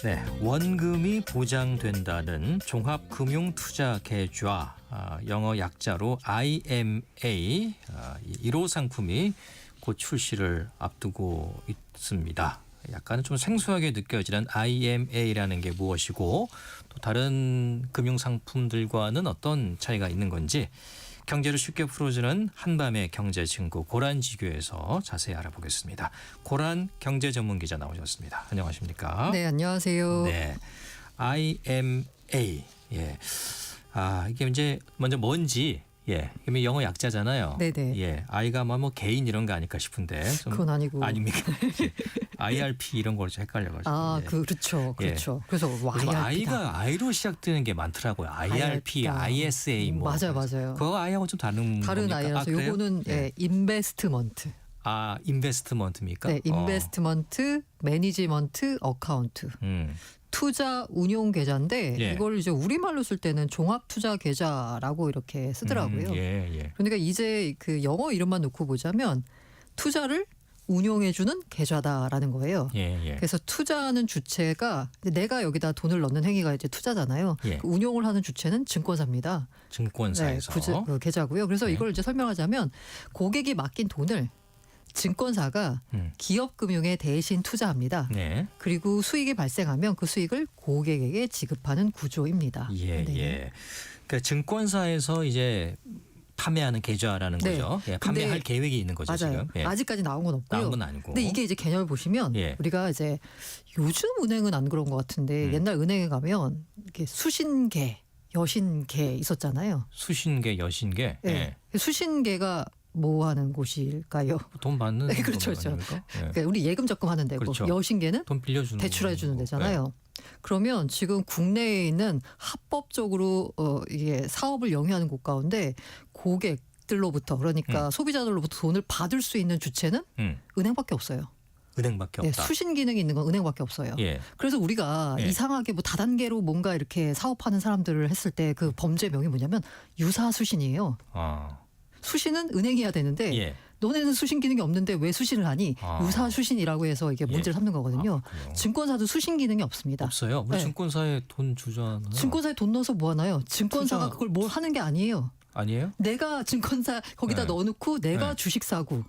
네, 원금이 보장된다는 종합금융투자계좌, 영어 약자로 IMA 1호 상품이 곧 출시를 앞두고 있습니다. 약간 좀 생소하게 느껴지는 IMA라는 게 무엇이고 또 다른 금융상품들과는 어떤 차이가 있는 건지 경제를 쉽게 풀어주는 한밤의 경제친구 고란지교에서 자세히 알아보겠습니다. 고란 경제전문기자 나오셨습니다. 안녕하십니까? 네, 안녕하세요. 네, IMA. 예, 이게 이제 먼저 뭔지. 예, 그러면 영어 약자잖아요. 네네. 예, I가 뭐 개인 이런 거 아닐까 싶은데 좀 그건 아니고. 아닙니까? 예, IRP 이런 걸로 좀 헷갈려가지고. 예. 그렇죠. 예. 그래서 IRP다. I가 I로 시작되는 게 많더라고요. IRP, ISA 뭐. 맞아요. 그거 I하고 좀 다른 겁니까? I라서 요거는 네. 인베스트먼트. 인베스트먼트입니까? 네, 인베스트먼트, 매니지먼트, 어카운트. 투자 운용 계좌인데 예. 이걸 이제 우리말로 쓸 때는 종합 투자 계좌라고 이렇게 쓰더라고요. 예. 그러니까 이제 그 영어 이름만 놓고 보자면 투자를 운용해주는 계좌다라는 거예요. 예. 그래서 투자하는 주체가 내가 여기다 돈을 넣는 행위가 이제 투자잖아요. 예. 그 운용을 하는 주체는 증권사입니다. 증권사에서. 네, 그 계좌고요. 그래서 네. 이걸 이제 설명하자면 고객이 맡긴 돈을 증권사가 기업금융에 대신 투자합니다. 네. 그리고 수익이 발생하면 그 수익을 고객에게 지급하는 구조입니다. 예. 네. 예. 그러니까 증권사에서 이제 판매하는 계좌라는 네. 거죠. 예, 판매할 계획이 있는 거죠. 맞아요. 지금. 예. 아직까지 나온 건 없고요. 나온 건 아니고. 근데 이게 이제 개념을 보시면 예. 우리가 이제 요즘 은행은 안 그런 것 같은데 옛날 은행에 가면 이렇게 수신계, 여신계 있었잖아요. 수신계, 여신계. 네. 수신계가 뭐 하는 곳일까요? 돈 받는 네, 그렇죠. 거 아닙니까? 예. 그러니까 우리 예금 적금하는 데고 그렇죠. 여신계는 돈 빌려주는 대출해 주는 거고. 데잖아요. 그러면 지금 국내에 있는 합법적으로 이게 사업을 영위하는 곳 가운데 고객들로부터 그러니까 소비자들로부터 돈을 받을 수 있는 주체는 은행밖에 없어요. 은행밖에 없다. 네, 수신 기능이 있는 건 은행밖에 없어요. 예. 그래서 우리가 예. 이상하게 뭐 다단계로 뭔가 이렇게 사업하는 사람들을 했을 때 그 범죄명이 뭐냐면 유사수신이에요. 수신은 은행이 해야 되는데 예. 너네는 수신 기능이 없는데 왜 수신을 하니? 유사수신이라고 해서 이게 문제를 삼는 거거든요. 증권사도 수신 기능이 없습니다. 없어요. 우리 네. 증권사에 돈 주잖아요. 증권사에 돈 넣어서 뭐 하나요? 증권사가 투자. 그걸 뭘 하는 게 아니에요. 아니에요? 내가 증권사 거기다 네. 넣어놓고 내가 네. 주식 사고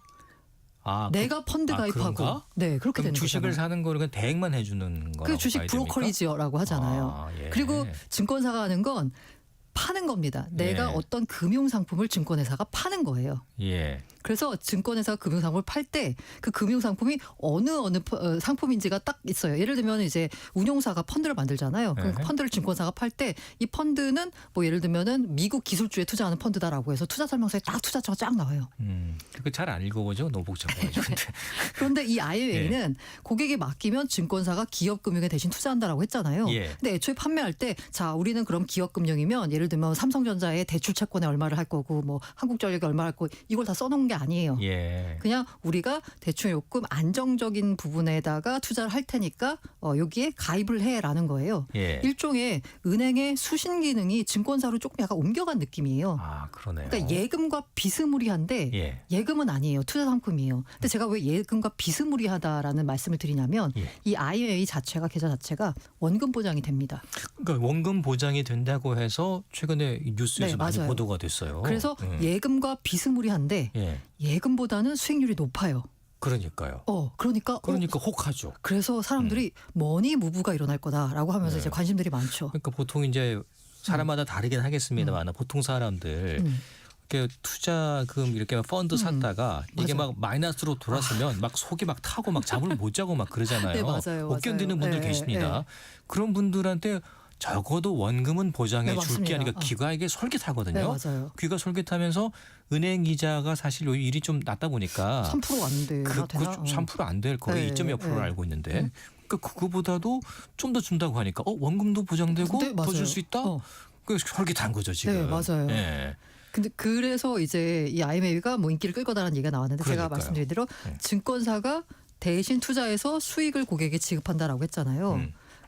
아, 내가 펀드 가입하고 그런가? 네 그렇게 그럼 되는 주식을 거잖아요. 사는 거를 그냥 대행만 해주는 거라고 그 주식 봐야 됩니까? 브로커리지라고 하잖아요. 예. 그리고 증권사가 하는 건 파는 겁니다. 내가 예. 어떤 금융상품을 증권회사가 파는 거예요. 예. 그래서 증권회사가 금융상품을 팔 때 그 금융상품이 어느 상품인지가 딱 있어요. 예를 들면 이제 운용사가 펀드를 만들잖아요. 그럼 그 펀드를 증권사가 팔 때 이 펀드는 뭐 예를 들면은 미국 기술주에 투자하는 펀드다라고 해서 투자 설명서에 딱 투자처가 쫙 나와요. 그거 잘 안 읽어보죠. 너무 복잡해가지고. 그런데 이 IMA는 고객이 맡기면 증권사가 기업금융에 대신 투자한다라고 했잖아요. 예. 근데 애초에 판매할 때 자 우리는 그럼 기업금융이면 예를 들면 삼성전자의 대출 채권에 얼마를 할 거고 뭐 한국전력에 얼마를 할 거고 이걸 다 써놓은 게 아니에요. 예. 그냥 우리가 대출 요금 안정적인 부분에다가 투자를 할 테니까 여기에 가입을 해라는 거예요. 예. 일종의 은행의 수신 기능이 증권사로 조금 약간 옮겨간 느낌이에요. 아, 그러네요. 그러니까 예금과 비스무리한데 예. 예금은 아니에요. 투자 상품이에요. 근데 제가 왜 예금과 비스무리하다라는 말씀을 드리냐면 예. 이 IMA 자체가 계좌 자체가 원금 보장이 됩니다. 그러니까 원금 보장이 된다고 해서 최근에 뉴스에서 네, 많이 맞아요. 보도가 됐어요. 그래서 예금과 비스무리한데 예. 예금보다는 수익률이 높아요. 그러니까요. 그러니까 혹하죠. 그래서 사람들이 머니 무브가 일어날 거다라고 하면서 네. 이제 관심들이 많죠. 그러니까 보통 이제 사람마다 다르긴 하겠습니다만 보통 사람들 이렇게 투자금 이렇게 펀드 샀다가 이게 맞아요. 막 마이너스로 돌았으면 막 속이 막 타고 막 잠을 못 자고 막 그러잖아요. 네, 맞아요. 못 견디는 분들 네, 계십니다. 네. 그런 분들한테 적어도 원금은 보장해 네, 줄 게 맞습니다. 아니라 귀가 이게 솔깃하거든요. 네, 맞아요. 귀가 솔깃하면서 은행 이자가 사실 요 일이 좀 낮다 보니까 3% 안 되나 되나? 3%안 될 거의 네, 2점 몇 프로를 네. 알고 있는데 그러니까 그거보다도 좀 더 준다고 하니까 원금도 보장되고 네, 더 줄 맞아요. 수 있다? 그 솔깃한 거죠 지금. 네, 맞아요. 예. 근데 그래서 이제 이 IMA가 뭐 인기를 끌 거다라는 얘기가 나왔는데 제가 그러니까요. 말씀드린 대로 증권사가 대신 투자해서 수익을 고객에게 지급한다라고 했잖아요.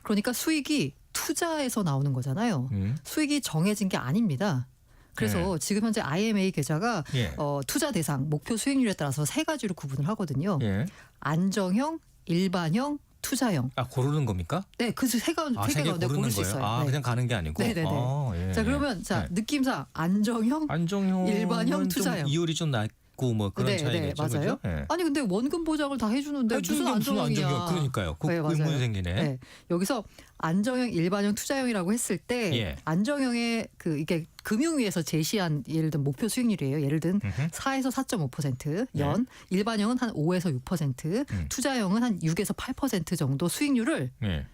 그러니까 수익이 투자에서 나오는 거잖아요. 수익이 정해진 게 아닙니다. 그래서 지금 현재 IMA 계좌가 예. 투자 대상, 목표 수익률에 따라서 세 가지로 구분을 하거든요. 예. 안정형, 일반형, 투자형. 아, 고르는 겁니까? 네, 그 세 가운데 세 개 가운데 고르는 고를 수 거예요? 있어요. 아, 네. 그냥 가는 게 아니고. 네네네. 아, 예, 자, 예. 그러면 자 네. 느낌상 안정형. 안정형, 일반형, 투자형. 이율이 좀 낮고 뭐 그런 네, 차이겠죠. 네, 맞아요. 그죠? 예. 아니 근데 원금 보장을 다 해주는데 무슨 안정형이야? 그러니까요. 그 네, 맞아요. 의문이 생기네. 네. 여기서 안정형, 일반형, 투자형이라고 했을 때 예. 안정형의 그 이게 금융위에서 제시한 예를 든 목표 수익률이에요. 예를 든 음흠. 4에서 4.5% 연, 일반형은 한 5에서 6%, 투자형은 한 6에서 8% 정도 수익률을 예.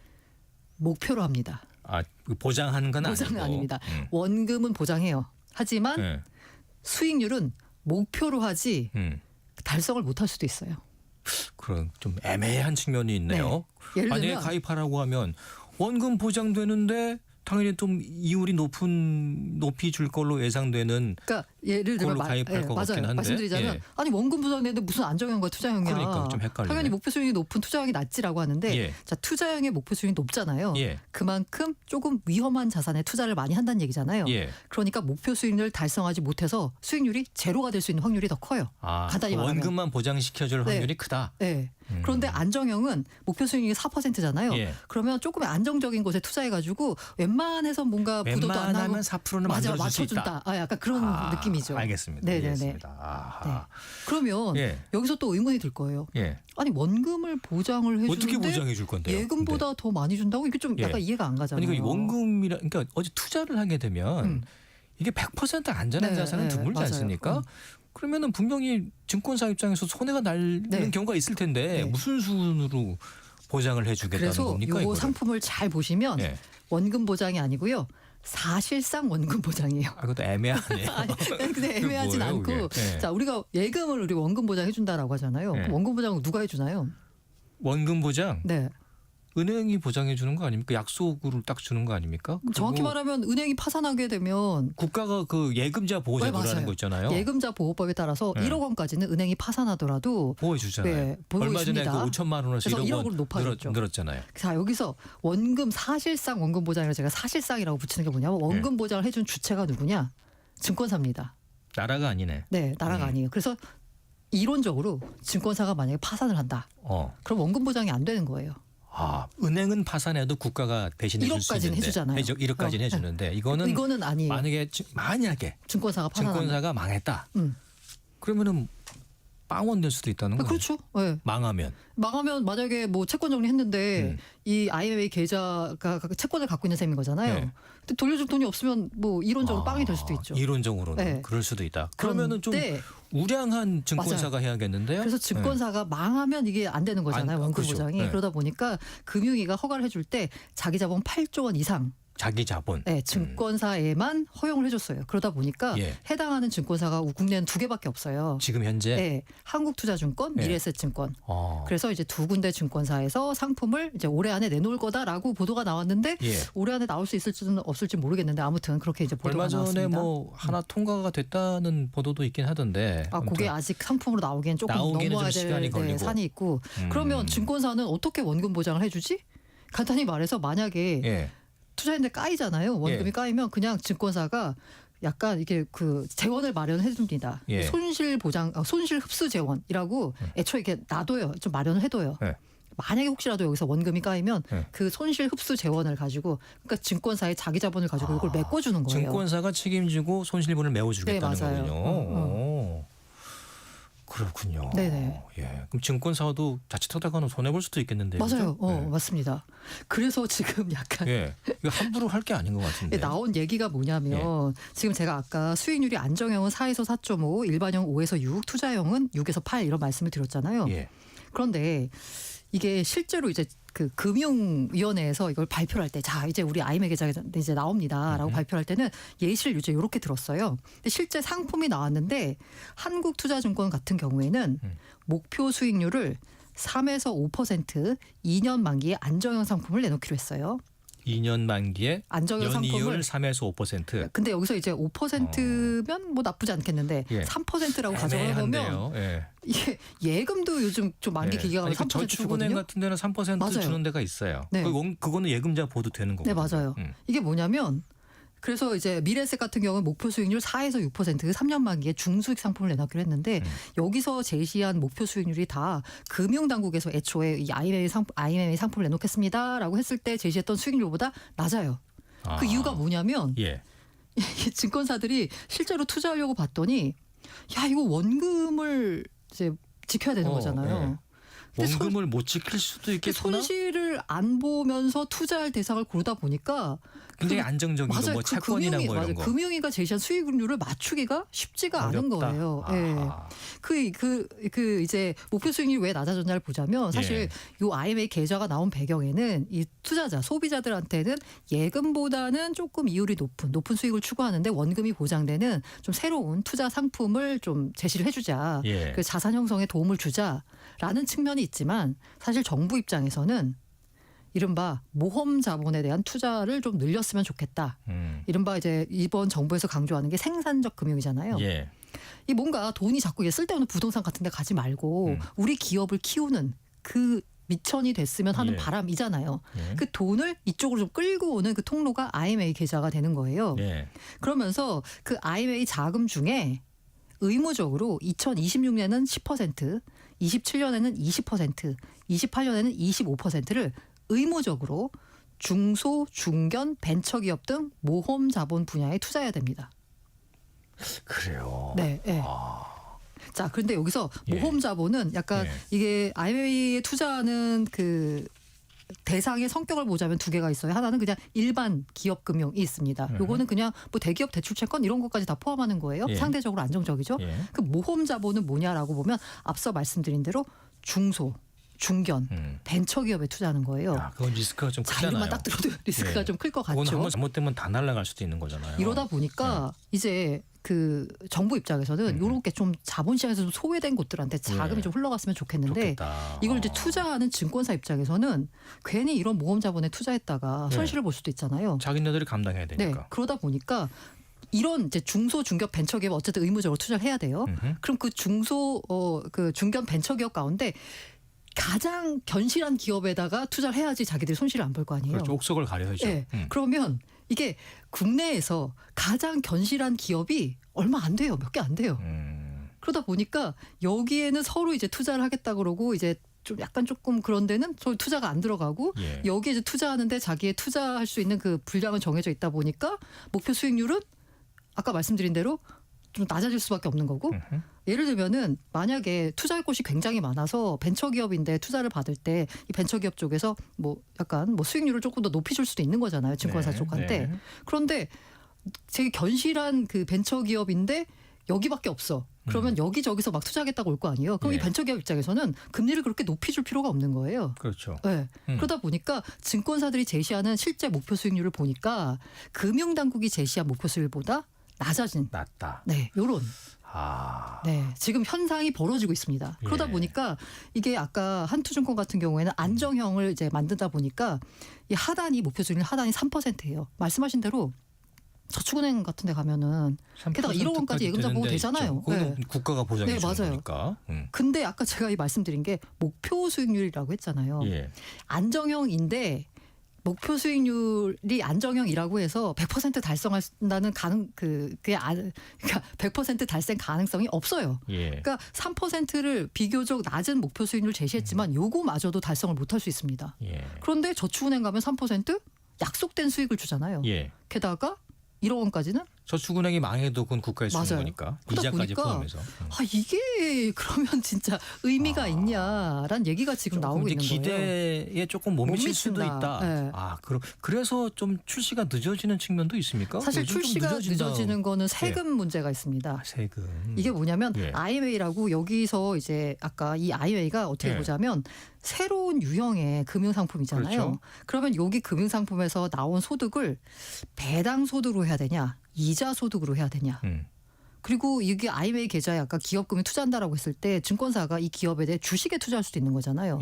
목표로 합니다. 아, 보장하는 건 보장은 아니고. 아닙니다. 원금은 보장해요. 하지만 예. 수익률은 목표로 하지 달성을 못할 수도 있어요. 그런 좀 애매한 측면이 있네요. 예를 만약에 들면 가입하라고 하면 원금 보장되는데 당연히 좀 이율이 높이 줄 걸로 예상되는 그러니까 예를 들면 그걸로 가입할 것 같긴 맞아요. 한데. 말씀드리자면 예. 아니 원금 보장되는데 무슨 안정형과 투자형이야. 그러니까 좀 헷갈리네. 당연히 목표 수익이 높은 투자형이 낫지라고 하는데 예. 자 투자형의 목표 수익이 높잖아요. 예. 그만큼 조금 위험한 자산에 투자를 많이 한다는 얘기잖아요. 예. 그러니까 목표 수익률을 달성하지 못해서 수익률이 제로가 될 수 있는 확률이 더 커요. 아, 간단히 말하면. 원금만 보장시켜줄 네. 확률이 크다. 네. 그런데 안정형은 목표 수익률이 4%잖아요. 예. 그러면 조금 안정적인 곳에 투자해가지고 웬만해서 뭔가 부도도 안 나고 웬만하면 4%는 맞아 만들어줄 수 있다. 맞춰준다. 아, 약간 그런 느낌이죠. 알겠습니다. 네네네. 이해했습니다. 아하. 그러면 예. 여기서 또 의문이 들 거예요. 예. 아니 원금을 보장을 해주는데 어떻게 보장해 줄 건데요? 예금보다 더 많이 준다고 이게 좀 예. 약간 이해가 안 가잖아요. 아니, 그 원금이라 그러니까 어제 투자를 하게 되면 이게 100% 안전한 네, 자산은 네, 드물지 맞아요. 않습니까? 그러면은 분명히 증권사 입장에서 손해가 나는 네. 경우가 있을 텐데 네. 무슨 수준으로 보장을 해주겠다는 그래서 겁니까? 이 이거를? 상품을 잘 보시면 예. 원금 보장이 아니고요. 사실상 원금 보장이에요. 아, 그것도 애매하네요. 아니, 근데 애매하진 뭐예요, 않고 그게? 예. 자 우리가 예금을 우리 원금 보장 해준다라고 하잖아요. 예. 그럼 원금 보장은 누가 해주나요? 원금 보장 네. 은행이 보장해 주는 거 아닙니까? 약속으로 딱 주는 거 아닙니까? 정확히 그리고 말하면 은행이 파산하게 되면 국가가 그 예금자 보호제도라는 네, 맞아요. 거 있잖아요. 예금자 보호법에 따라서 네. 1억 원까지는 은행이 파산하더라도 보호해 주잖아요. 네, 보호해 얼마 전에 그 줍니다. 5천만 원에서 그래서 1억 1억으로 원 높아졌죠. 늘었잖아요. 자 여기서 원금 사실상 원금 보장이라 제가 사실상이라고 붙이는 게 뭐냐면 원금 보장을 해준 주체가 누구냐? 증권사입니다. 나라가 아니네. 네, 나라가 아니에요. 그래서 이론적으로 증권사가 만약에 파산을 한다. 그럼 원금 보장이 안 되는 거예요. 아, 은행은 파산해도 국가가 대신해 줄 수 1억까지는 있는데 해주잖아요. 1억까지는 해주는데 이거는 아니에요. 만약에 증권사가 파산하면 증권사가 망했다. 음. 그러면은 빵원 될 수도 있다는 거예요. 그렇죠. 네. 망하면. 망하면 만약에 뭐 채권 정리했는데 이 IMF 계좌가 채권을 갖고 있는 셈인 거잖아요. 네. 근데 돌려줄 돈이 없으면 뭐 이론적으로 빵이 될 수도 있죠. 이론적으로는 네. 그럴 수도 있다. 그러면은 좀 그런데 우량한 증권사가 해야겠는데요. 그래서 증권사가 망하면 이게 안 되는 거잖아요. 안- 원금 그렇죠. 보장이. 네. 그러다 보니까 금융위가 허가를 해줄 때 자기 자본 8조 원 이상 자기 자본. 네, 증권사에만 허용을 해줬어요. 그러다 보니까 예. 해당하는 증권사가 국내는 2개밖에 없어요. 지금 현재. 네, 한국투자증권, 예. 미래에셋증권. 어. 그래서 이제 두 군데 증권사에서 상품을 이제 올해 안에 내놓을 거다라고 보도가 나왔는데 예. 올해 안에 나올 수 있을지는 없을지 모르겠는데 아무튼 그렇게 이제 보도가 얼마 전에 나왔습니다. 뭐 하나 통과가 됐다는 보도도 있긴 하던데. 아, 그게 아무튼 아직 상품으로 나오기엔 조금 나오기에는 넘어야 좀 될 시간이 걸리고. 산이 있고 그러면 증권사는 어떻게 원금 보장을 해주지? 간단히 말해서 만약에 예. 투자했는데 까이잖아요. 원금이 예. 까이면 그냥 증권사가 약간 이게 그 재원을 마련해 줍니다. 예. 손실 보장, 손실 흡수 재원이라고 애초에 이렇게 놔둬요. 좀 마련을 해둬요. 예. 만약에 혹시라도 여기서 원금이 까이면 예. 그 손실 흡수 재원을 가지고 그러니까 증권사의 자기 자본을 가지고 이걸 메꿔주는 거예요. 증권사가 책임지고 손실분을 메워주겠다는 네, 맞아요. 거군요. 오. 그렇군요. 네네. 예. 그럼 증권사도 자칫하다가는 손해 볼 수도 있겠는데요. 맞아요. 그죠? 예. 맞습니다. 그래서 지금 약간 예. 이거 함부로 할 게 아닌 것 같은데. 나온 얘기가 뭐냐면 지금 제가 아까 수익률이 안정형은 4에서 4.5, 일반형 5에서 6, 투자형은 6에서 8 이런 말씀을 드렸잖아요. 예. 그런데 이게 실제로 이제 그 금융위원회에서 이걸 발표할 때 자 이제 우리 IMF 계좌가 이제 나옵니다라고 발표할 때는 예시를 이제 이렇게 들었어요. 근데 실제 상품이 나왔는데 한국투자증권 같은 경우에는 목표 수익률을 3에서 5% 2년 만기에 안정형 상품을 내놓기로 했어요. 2년 만기에 안정형 연이율 상품을 3에서 5%. 근데 여기서 이제 5%면 뭐 나쁘지 않겠는데 예. 3%라고 가정을 보면 애매한데요. 예. 이게 예금도 요즘 좀 만기 예. 기간가 아니, 그 3% 저축은행 주거든요. 같은 데는 3% 맞아요. 주는 데가 있어요. 네. 그거는 예금자 보도 되는 거거든요. 네, 맞아요. 이게 뭐냐면 그래서 이제 미래에셋 같은 경우는 목표 수익률 4에서 6% 3년 만기에 중수익 상품을 내놓기로 했는데 여기서 제시한 목표 수익률이 다 금융당국에서 애초에 이 IMA 상품을 내놓겠습니다라고 했을 때 제시했던 수익률보다 낮아요. 그 이유가 뭐냐면 예. 이 증권사들이 실제로 투자하려고 봤더니 야 이거 원금을 이제 지켜야 되는 거잖아요. 근데 원금을 못 지킬 수도 있겠구나. 손실을 안 보면서 투자할 대상을 고르다 보니까 굉장히 안정적인 거, 뭐 채권이나 뭐 이런 거. 금융위가 제시한 수익률을 맞추기가 쉽지가 않은 거예요. 예. 이제 목표 수익률이 왜 낮아졌냐를 보자면 사실 요 IMA 계좌가 나온 배경에는 이 투자자, 소비자들한테는 예금보다는 조금 이율이 높은 수익을 추구하는데 원금이 보장되는 좀 새로운 투자 상품을 좀 제시를 해주자. 그 자산 형성에 도움을 주자라는 측면이 있지만 사실 정부 입장에서는 이른바 모험 자본에 대한 투자를 좀 늘렸으면 좋겠다. 이른바 이제 이번 정부에서 강조하는 게 생산적 금융이잖아요. 이 뭔가 돈이 자꾸 쓸데없는 부동산 같은 데 가지 말고 우리 기업을 키우는 그 미천이 됐으면 하는 바람이잖아요. 그 돈을 이쪽으로 좀 끌고 오는 그 통로가 IMA 계좌가 되는 거예요. 그러면서 그 IMA 자금 중에 의무적으로 2026년에는 10%, 27년에는 20%, 28년에는 25%를 의무적으로 중소, 중견, 벤처기업 등 모험 자본 분야에 투자해야 됩니다. 그래요. 네. 네. 자, 그런데 여기서 모험 자본은 약간 이게 IMA에 투자하는 그 대상의 성격을 보자면 두 개가 있어요. 하나는 그냥 일반 기업 금융이 있습니다. 요거는 그냥 뭐 대기업 대출 채권 이런 것까지 다 포함하는 거예요. 상대적으로 안정적이죠. 그 모험 자본은 뭐냐라고 보면 앞서 말씀드린 대로 중소, 중견, 벤처기업에 투자하는 거예요. 그건 리스크가 좀 크잖아요. 이름만 딱 들어도 리스크가 좀 클 것 같죠. 그건 한번 잘못되면 다 날아갈 수도 있는 거잖아요. 이러다 보니까 이제 그 정부 입장에서는 이렇게 좀 자본시장에서 좀 소외된 곳들한테 자금이 좀 흘러갔으면 좋겠는데 이걸 이제 투자하는 증권사 입장에서는 괜히 이런 모험 자본에 투자했다가 손실을 볼 수도 있잖아요. 자기네들이 감당해야 되니까. 네, 그러다 보니까 이런 이제 중소 중견 벤처기업 어쨌든 의무적으로 투자를 해야 돼요. 그럼 그 중소 그 중견 벤처기업 가운데 가장 견실한 기업에다가 투자를 해야지 자기들이 손실을 안 볼 거 아니에요. 그렇죠. 옥석을 가려야죠. 네. 그러면 이게 국내에서 가장 견실한 기업이 얼마 안 돼요. 몇 개 안 돼요. 그러다 보니까 여기에는 서로 이제 투자를 하겠다 그러고 이제 좀 약간 조금 그런 데는 서로 투자가 안 들어가고 여기에 이제 투자하는데 자기의 투자할 수 있는 그 분량은 정해져 있다 보니까 목표 수익률은 아까 말씀드린 대로 좀 낮아질 수밖에 없는 거고 예를 들면은 만약에 투자할 곳이 굉장히 많아서 벤처기업인데 투자를 받을 때 이 벤처기업 쪽에서 뭐 약간 뭐 수익률을 조금 더 높이줄 수도 있는 거잖아요. 증권사 쪽한테. 그런데 되게 견실한 그 벤처기업인데 여기밖에 없어. 그러면 여기저기서 막 투자하겠다고 올 거 아니에요. 그럼 이 벤처기업 입장에서는 금리를 그렇게 높이줄 필요가 없는 거예요. 그렇죠. 네. 그러다 보니까 증권사들이 제시하는 실제 목표 수익률을 보니까 금융당국이 제시한 목표 수익률보다 낮다. 네, 요런. 네, 지금 현상이 벌어지고 있습니다. 그러다 보니까 이게 아까 한투증권 같은 경우에는 안정형을 이제 만든다 보니까 이 하단이 목표 수익률 하단이 3%예요. 말씀하신 대로 저축은행 같은 데 가면은 게다가 1억 원까지 예금자 보호 되잖아요. 네. 국가가 보장해 주는 맞아요. 거니까. 근데 아까 제가 말씀드린 게 목표 수익률이라고 했잖아요. 안정형인데 목표 수익률이 안정형이라고 해서 100% 달성한다는 그러니까 100% 달성 가능성이 없어요. 그러니까 3%를 비교적 낮은 목표 수익률 제시했지만 요거마저도 달성을 못할 수 있습니다. 그런데 저축은행 가면 3% 약속된 수익을 주잖아요. 게다가 1억 원까지는 저축은행이 망해도 그건 국가에 주는 거니까 이자까지 포함해서. 이게 그러면 진짜 의미가 있냐라는 얘기가 지금 나오고 있는 거예요. 기대에 조금 못 미칠 수도 있다. 네. 그래서 좀 출시가 늦어지는 측면도 있습니까? 사실 출시가 늦어지는 거는 세금 문제가 있습니다. 세금. 이게 뭐냐면 IMA라고 여기서 이제 아까 이 IMA가 어떻게 보자면 새로운 유형의 금융상품이잖아요. 그렇죠. 그러면 여기 금융상품에서 나온 소득을 배당 소득으로 해야 되냐 이자 소득으로 해야 되냐. 그리고 이게 IMA 계좌에 아까 기업금이 투자한다라고 했을 때 증권사가 이 기업에 대해 주식에 투자할 수도 있는 거잖아요.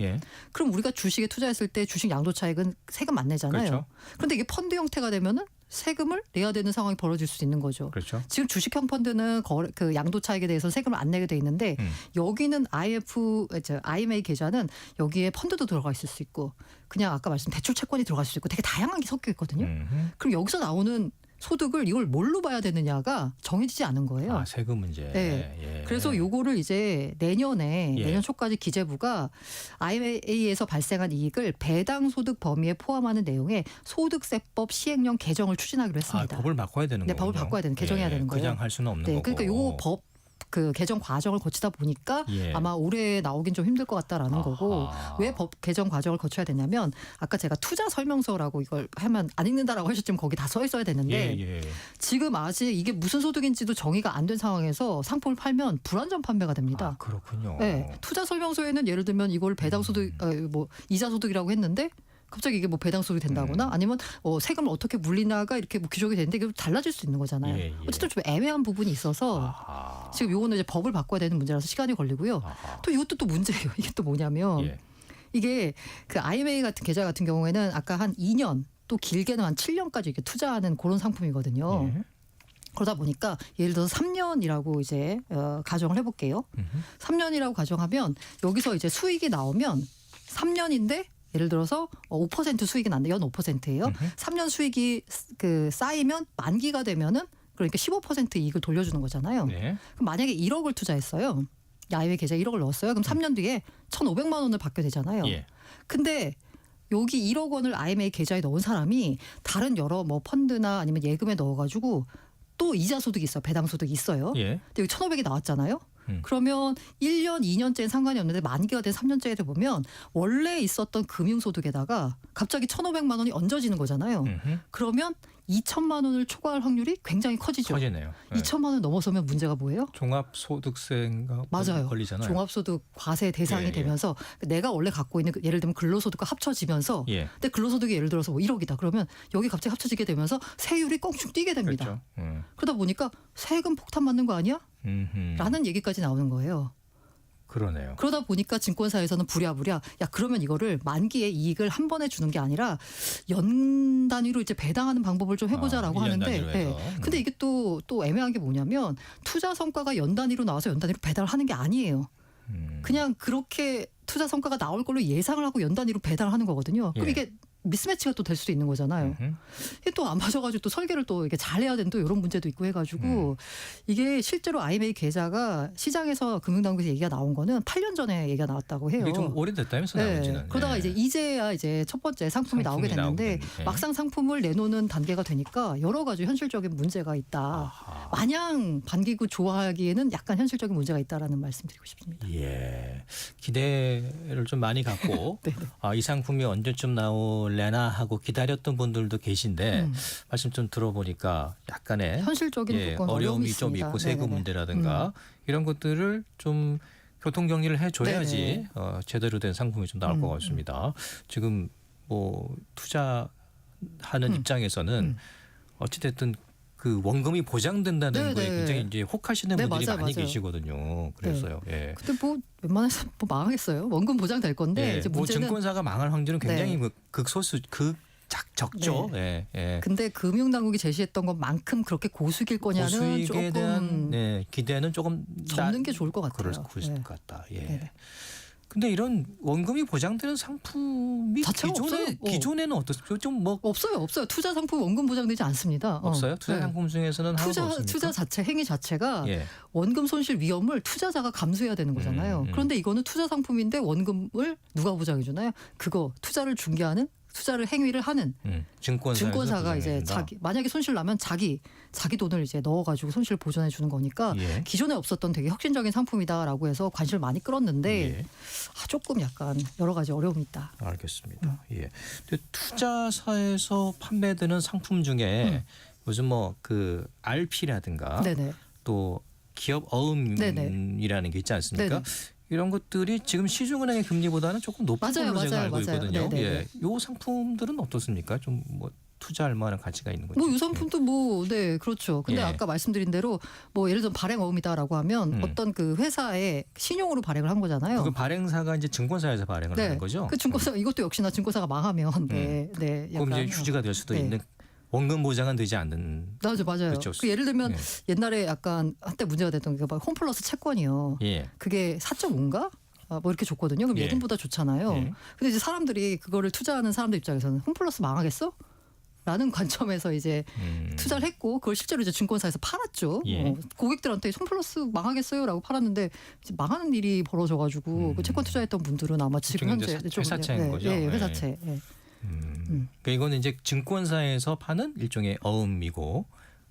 그럼 우리가 주식에 투자했을 때 주식 양도 차익은 세금 안 내잖아요. 그렇죠. 그런데 이게 펀드 형태가 되면은 세금을 내야 되는 상황이 벌어질 수 있는 거죠. 그렇죠. 지금 주식형 펀드는 그 양도 차익에 대해서 세금을 안 내게 돼 있는데 여기는 IMA 계좌는 여기에 펀드도 들어가 있을 수 있고 그냥 아까 말씀 대출 채권이 들어갈 수 있고 되게 다양한 게 섞여 있거든요. 그럼 여기서 나오는 소득을 이걸 뭘로 봐야 되느냐가 정해지지 않은 거예요. 아, 세금 문제. 네. 예. 그래서 요거를 이제 내년에 예. 내년 초까지 기재부가 IMA에서 발생한 이익을 배당 소득 범위에 포함하는 내용의 소득세법 시행령 개정을 추진하기로 했습니다. 법을 바꿔야 되는 네, 거군요. 법을 바꿔야 되는 개정해야 되는 거예요. 그냥 할 수는 없는 네, 거고. 그러니까 요거 법 그 개정 과정을 거치다 보니까 예. 아마 올해 나오긴 좀 힘들 것 같다라는 거고 아하. 왜 법 개정 과정을 거쳐야 되냐면 아까 제가 투자 설명서라고 이걸 하면 안 읽는다라고 하셨지만 거기 다 써 있어야 되는데 예. 지금 아직 이게 무슨 소득인지도 정의가 안 된 상황에서 상품을 팔면 불안전 판매가 됩니다. 아, 그렇군요. 네, 투자 설명서에는 예를 들면 이걸 배당 소득, 뭐 이자 소득이라고 했는데 갑자기 이게 뭐 배당 소득이 된다거나 아니면 세금을 어떻게 물리나가 이렇게 뭐 규정이 되는데 이게 달라질 수 있는 거잖아요. 예. 어쨌든 좀 애매한 부분이 있어서 아하. 지금 요거는 이제 법을 바꿔야 되는 문제라서 시간이 걸리고요. 아하. 또 이것도 또 문제예요. 이게 또 뭐냐면 예. 이게 그 IMA 같은 계좌 같은 경우에는 아까 한 2년 또 길게는 한 7년까지 이렇게 투자하는 그런 상품이거든요. 예. 그러다 보니까 예를 들어서 3년이라고 이제 가정을 해볼게요. 3년이라고 가정하면 여기서 이제 수익이 나오면 3년인데 예를 들어서 5% 수익이 난다. 연 5%예요. 3년 수익이 그 쌓이면 만기가 되면은 그러니까 15% 이익을 돌려주는 거잖아요. 네. 그럼 만약에 1억을 투자했어요. 야외 계좌에 1억을 넣었어요. 그럼 3년 뒤에 1,500만 원을 받게 되잖아요. 예. 근데 여기 1억 원을 IMA 계좌에 넣은 사람이 다른 여러 뭐 펀드나 아니면 예금에 넣어가지고 또 이자 소득이 있어, 배당 소득이 있어요. 예. 근데 여기 1,500이 나왔잖아요. 음. 그러면 1년, 2년째는 상관이 없는데 만기가 된 3년째에 보면 원래 있었던 금융소득에다가 갑자기 1,500만 원이 얹어지는 거잖아요. 그러면 2천만 원을 초과할 확률이 굉장히 커지죠. 커지네요. 예. 2천만 원 넘어서면 문제가 뭐예요? 종합소득세인가 맞아요. 걸리잖아요. 종합소득 과세 대상이 예. 되면서 내가 원래 갖고 있는 예를 들면 근로소득과 합쳐지면서 예. 근데 근로소득이 예를 들어서 뭐 1억이다. 그러면 여기 갑자기 합쳐지게 되면서 세율이 껑충 뛰게 됩니다. 그렇죠. 그러다 보니까 세금 폭탄 맞는 거 아니야? 음흠. 라는 얘기까지 나오는 거예요. 그러네요. 그러다 보니까 증권사에서는 부랴부랴 야 그러면 이거를 만기에 이익을 한 번에 주는 게 아니라 연 단위로 이제 배당하는 방법을 좀 해보자라고 1년 하는데 단위로 해서. 근데 이게 또 애매한 게 뭐냐면 투자 성과가 연 단위로 나와서 연 단위로 배당을 하는 게 아니에요. 그냥 그렇게 투자 성과가 나올 걸로 예상을 하고 연 단위로 배당을 하는 거거든요. 그럼 예. 이게 미스매치가 또 될 수도 있는 거잖아요. 이게 또 안 맞아가지고 또 설계를 또 이게 잘해야 되는 또 이런 문제도 있고 해가지고 이게 실제로 IMA 계좌가 시장에서 금융당국에서 얘기가 나온 거는 8년 전에 얘기가 나왔다고 해요. 이게 좀 오래됐다면서 나온지는. 그러다가 예. 이제야 이제 첫 번째 상품이 나오게 됐는데 나오게 됐는데. 막상 상품을 내놓는 단계가 되니까 여러 가지 현실적인 문제가 있다. 아하. 마냥 반기고 좋아하기에는 약간 현실적인 문제가 있다라는 말씀드리고 싶습니다. 예. 기대를 좀 많이 갖고 네. 이 상품이 언제쯤 나올래나 하고 기다렸던 분들도 계신데 말씀 좀 들어보니까 약간의 현실적인 조건 어려움이 좀 있습니다. 있고 세금 네네네. 문제라든가 이런 것들을 좀 교통 정리를 해줘야지 네네. 제대로 된 상품이 좀 나올 것 같습니다. 지금 뭐 투자하는 입장에서는 어찌됐든 그 원금이 보장된다는 네네. 거에 굉장히 이제 혹하시는 네, 분들이 맞아요, 많이 맞아요. 계시거든요. 그래서요. 예. 근데 뭐 웬만해서 뭐 망하겠어요. 원금 보장 될 건데 예, 이제 뭐 문제는 증권사가 망할 확률은 굉장히 네. 극소수 적죠. 예. 근데 금융당국이 제시했던 것만큼 그렇게 고수익일 거냐는 고수익에 조금 대한 기대는 조금 접는 게 좋을 것 같아요. 그럴 네. 것 같다. 예. 네네. 근데 이런 원금이 보장되는 상품이 자체가 없어요. 기존에는 어떻습니까? 좀 뭐 없어요. 투자 상품 원금 보장되지 않습니다. 없어요? 투자 네. 상품 중에서는 하나도 없습니까? 투자 자체 행위 자체가 예. 원금 손실 위험을 투자자가 감수해야 되는 거잖아요. 그런데 이거는 투자 상품인데 원금을 누가 보장해 주나요? 그거 투자를 중개하는 투자를 행위를 하는 증권사가 이제 만약에 손실 나면 자기 돈을 이제 넣어가지고 손실 보전해 주는 거니까 예. 기존에 없었던 되게 혁신적인 상품이다라고 해서 관심을 많이 끌었는데 예. 조금 약간 여러 가지 어려움이 있다. 알겠습니다. 예. 근데 투자사에서 판매되는 상품 중에 요즘 뭐 그 RP라든가 네네. 또 기업 어음이라는 게 있지 않습니까? 네네. 이런 것들이 지금 시중은행의 금리보다는 조금 높은 맞아요, 걸로 제가 맞아요, 알고 맞아요. 있거든요. 네네네. 예. 요 상품들은 어떻습니까? 좀 뭐 투자할 만한 가치가 있는 거죠. 뭐 이 상품도 뭐 네 그렇죠. 근데 예. 아까 말씀드린 대로 뭐 예를 들어 발행 어음이다라고 하면 어떤 그 회사에 신용으로 발행을 한 거잖아요. 그 발행사가 이제 증권사에서 발행을 하는 거죠. 그 증권사 이것도 역시나 증권사가 망하면 네. 그럼 이제 휴지가 될 수도 네. 있는 원금 보장은 되지 않는. 맞아요. 그렇죠. 그 예를 들면 예. 옛날에 약간 한때 문제가 됐던 게 홈플러스 채권이요. 예. 그게 4.5인가? 뭐 이렇게 줬거든요. 그럼 예. 예금보다 좋잖아요. 예. 근데 이제 사람들이 그거를 투자하는 사람들 입장에서는 홈플러스 망하겠어? 라는 관점에서 이제 투자를 했고 그걸 실제로 이제 증권사에서 팔았죠. 예. 고객들한테 송플러스 망하겠어요라고 팔았는데 이제 망하는 일이 벌어져가지고 그 채권 투자했던 분들은 아마 지금 일종의 현재 이제 좀 회사채인 거죠? 예, 네. 회사채. 예. 그러니까 이거는 이제 증권사에서 파는 일종의 어음이고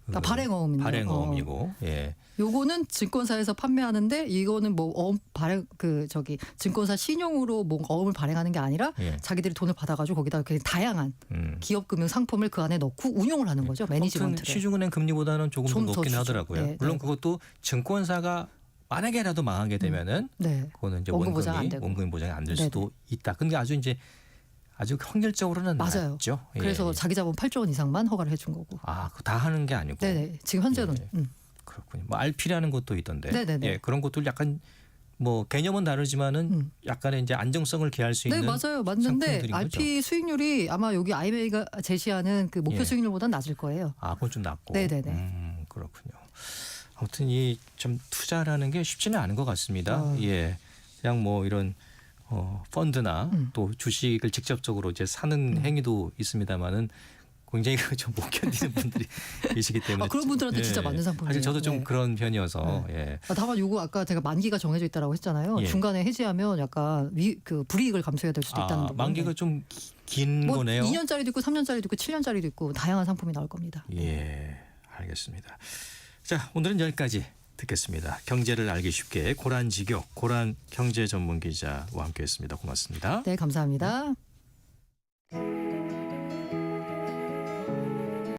그러니까 발행어음인데. 발행어음이고 예. 요거는 증권사에서 판매하는데 이거는 뭐 어음 발행 증권사 신용으로 뭔가 어음을 발행하는 게 아니라 예. 자기들이 돈을 받아가지고 거기다 그냥 다양한 기업 금융 상품을 그 안에 넣고 운용을 하는 거죠. 아무튼 매니지먼트를. 시중은행 금리보다는 조금 더 좀더 높긴 주죠. 하더라고요. 네, 물론 네. 그것도 증권사가 만약에라도 망하게 되면은 네. 그거는 이제 원금 보장 안 되고. 원금 보장이 안 될 네네. 수도 있다. 근데 아주 확률적으로는 맞아요. 낮죠. 예. 그래서 자기 자본 8조 원 이상만 허가를 해준 거고. 그거 다 하는 게 아니고. 네네. 지금 현재는. 예. 그렇군요. 뭐 RP라는 것도 있던데. 네네네. 예, 그런 것도 약간 뭐 개념은 다르지만은 약간의 이제 안정성을 기할 수 있는. 네, 맞아요. 맞는데 상품들인 RP 수익률이 아마 여기 IMA가 제시하는 그 목표 예. 수익률보다 낮을 거예요. 그건 좀 낮고. 네네네. 그렇군요. 아무튼 이 좀 투자라는 게 쉽지는 않은 것 같습니다. 예, 그냥 뭐 이런 펀드나 또 주식을 직접적으로 이제 사는 행위도 있습니다만은 굉장히 좀 못 견디는 분들이 계시기 때문에 그런 분들한테 진짜 맞는 상품이에요. 사실 저도 좀 네. 그런 편이어서 예. 다만 요거 아까 제가 만기가 정해져 있다라고 했잖아요. 예. 중간에 해지하면 약간 불이익을 감수해야 될 수도 있다는 부분. 만기가 좀 긴 뭐 거네요. 2년짜리도 있고 3년짜리도 있고 7년짜리도 있고 다양한 상품이 나올 겁니다. 예, 알겠습니다. 자, 오늘은 여기까지 듣겠습니다. 경제를 알기 쉽게 고란지교 고란 경제 전문 기자와 함께했습니다. 고맙습니다. 네, 감사합니다.